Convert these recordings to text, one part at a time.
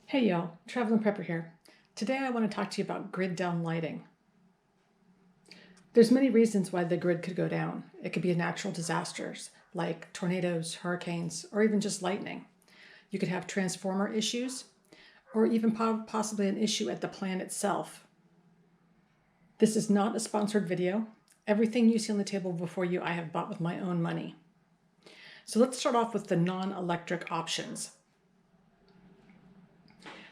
Hey y'all, Traveling Prepper here. Today I want to talk to you about grid down lighting. There's many reasons why the grid could go down. It could be natural disasters like tornadoes, hurricanes, or even just lightning. You could have transformer issues, or even possibly an issue at the plant itself. This is not a sponsored video. Everything you see on the table before you I have bought with my own money. So let's start off with the non-electric options.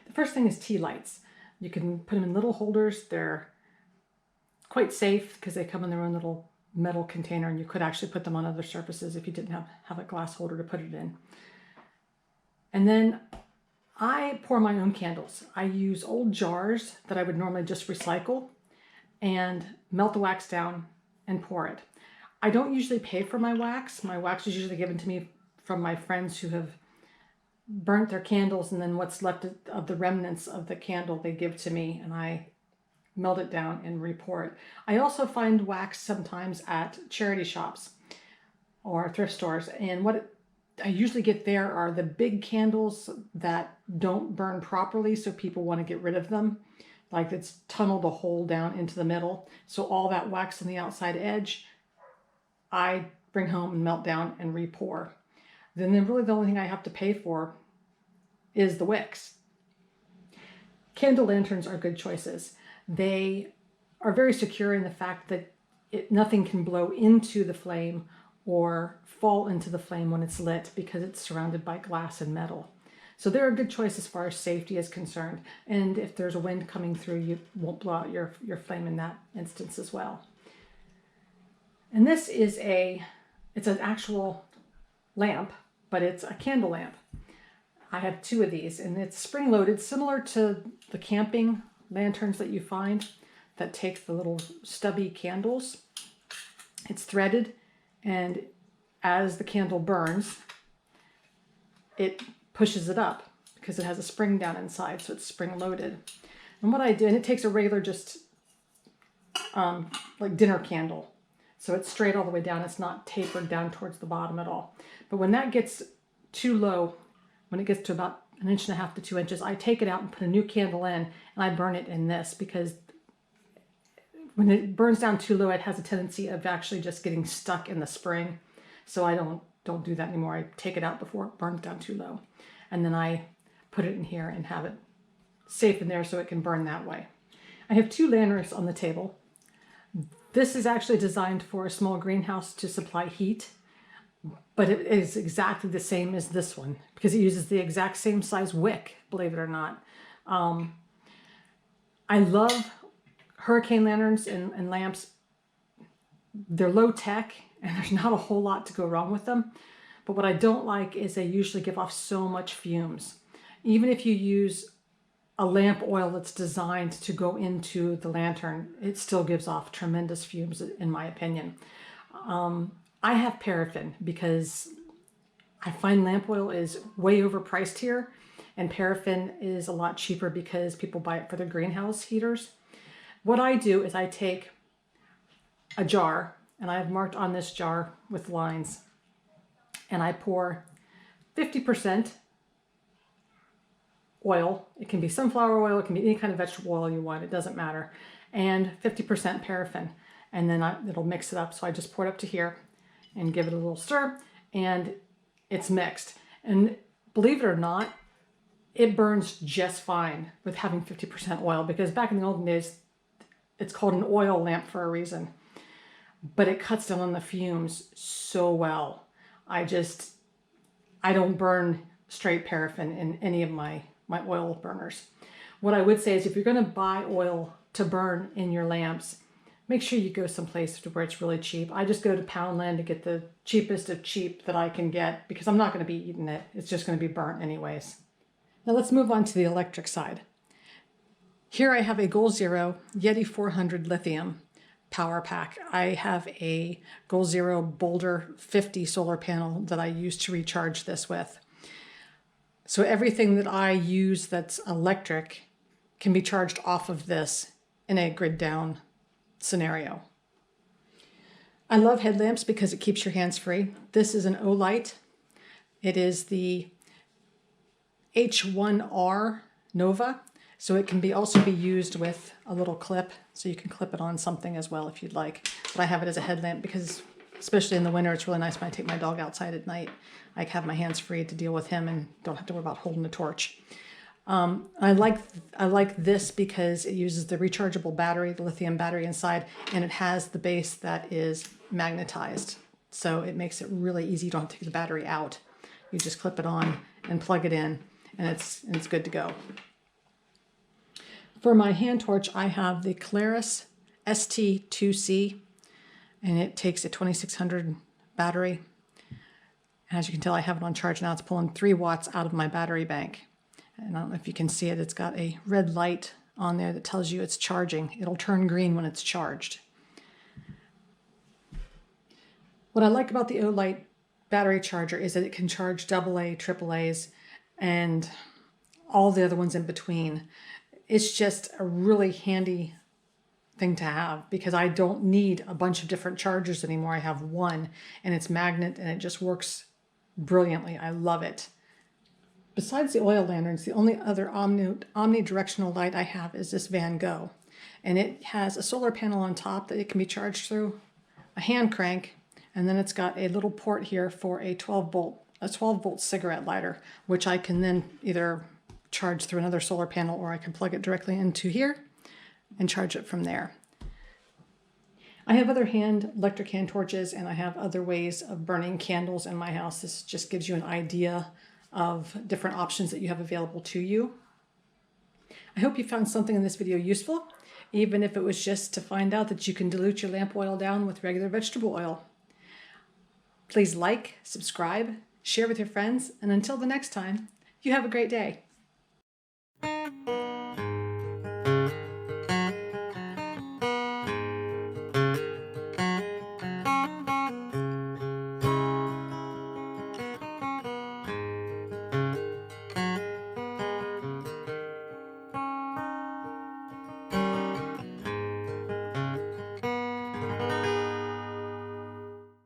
The first thing is tea lights. You can put them in little holders. They're quite safe because they come in their own little metal container, and you could actually put them on other surfaces if you didn't have a glass holder to put it in. And then I pour my own candles. I use old jars that I would normally just recycle and melt the wax down and pour it. I don't usually pay for my wax. My wax is usually given to me from my friends who have burnt their candles, and then what's left of the remnants of the candle they give to me, and I melt it down and re-pour it. I also find wax sometimes at charity shops or thrift stores, and what I usually get there are the big candles that don't burn properly, so people want to get rid of them. Like it's tunneled a hole down into the middle, so all that wax on the outside edge I bring home and melt down and re-pour. Then really the only thing I have to pay for is the wicks. Candle lanterns are good choices. They are very secure in the fact that nothing can blow into the flame or fall into the flame when it's lit because it's surrounded by glass and metal. So they're a good choice as far as safety is concerned. And if there's a wind coming through, you won't blow out your flame in that instance as well. And this is it's an actual lamp, but it's a candle lamp. I have two of these, and it's spring-loaded, similar to the camping lanterns that you find that take the little stubby candles. It's threaded, and as the candle burns, it pushes it up because it has a spring down inside, so it's spring-loaded. And what I do, and it takes a regular just like dinner candle, so it's straight all the way down. It's not tapered down towards the bottom at all. But when that gets too low, when it gets to about 1.5 inches to 2 inches, I take it out and put a new candle in, and I burn it in this, because when it burns down too low, it has a tendency of actually just getting stuck in the spring. So I don't do that anymore. I take it out before it burns down too low. And then I put it in here and have it safe in there so it can burn that way. I have two lanterns on the table. This is actually designed for a small greenhouse to supply heat, but it is exactly the same as this one because it uses the exact same size wick, believe it or not. I love hurricane lanterns and lamps. They're low tech and there's not a whole lot to go wrong with them. But what I don't like is they usually give off so much fumes. Even if you use a lamp oil that's designed to go into the lantern, it still gives off tremendous fumes, in my opinion. I have paraffin because I find lamp oil is way overpriced here, and paraffin is a lot cheaper because people buy it for their greenhouse heaters. What I do is I take a jar, and I have marked on this jar with lines, and I pour 50% oil. It can be sunflower oil, it can be any kind of vegetable oil you want, it doesn't matter, and 50% paraffin, and then it'll mix it up. So I just pour it up to here and give it a little stir, and it's mixed. And believe it or not, it burns just fine with having 50% oil, because back in the olden days, it's called an oil lamp for a reason. But it cuts down on the fumes so well. I don't burn straight paraffin in any of my oil burners. What I would say is if you're going to buy oil to burn in your lamps, make sure you go someplace where it's really cheap. I just go to Poundland to get the cheapest of cheap that I can get because I'm not going to be eating it. It's just going to be burnt anyways. Now let's move on to the electric side. Here I have a Goal Zero Yeti 400 lithium power pack. I have a Goal Zero Boulder 50 solar panel that I use to recharge this with. So everything that I use that's electric can be charged off of this in a grid down scenario. I love headlamps because it keeps your hands free. This is an Olight. It is the H1R Nova. So it can also be used with a little clip. So you can clip it on something as well if you'd like. But I have it as a headlamp because especially in the winter, it's really nice when I take my dog outside at night. I have my hands free to deal with him and don't have to worry about holding the torch. I like this because it uses the rechargeable battery, the lithium battery inside, and it has the base that is magnetized. So it makes it really easy. You don't have to take the battery out. You just clip it on and plug it in, and it's good to go. For my hand torch, I have the Claris ST2C, and it takes a 2600 battery. As you can tell, I have it on charge now. It's pulling 3 watts out of my battery bank. And I don't know if you can see it. It's got a red light on there that tells you it's charging. It'll turn green when it's charged. What I like about the Olight battery charger is that it can charge AA, AAAs, and all the other ones in between. It's just a really handy thing to have because I don't need a bunch of different chargers anymore. I have one, and it's magnet, and it just works brilliantly. I love it. Besides the oil lanterns, the only other omnidirectional light I have is this Van Gogh. And it has a solar panel on top that it can be charged through, a hand crank, and then it's got a little port here for a 12 volt cigarette lighter, which I can then either charge through another solar panel or I can plug it directly into here and charge it from there. I have other electric hand torches, and I have other ways of burning candles in my house. This just gives you an idea of different options that you have available to you. I hope you found something in this video useful, even if it was just to find out that you can dilute your lamp oil down with regular vegetable oil. Please like, subscribe, share with your friends, and until the next time, you have a great day.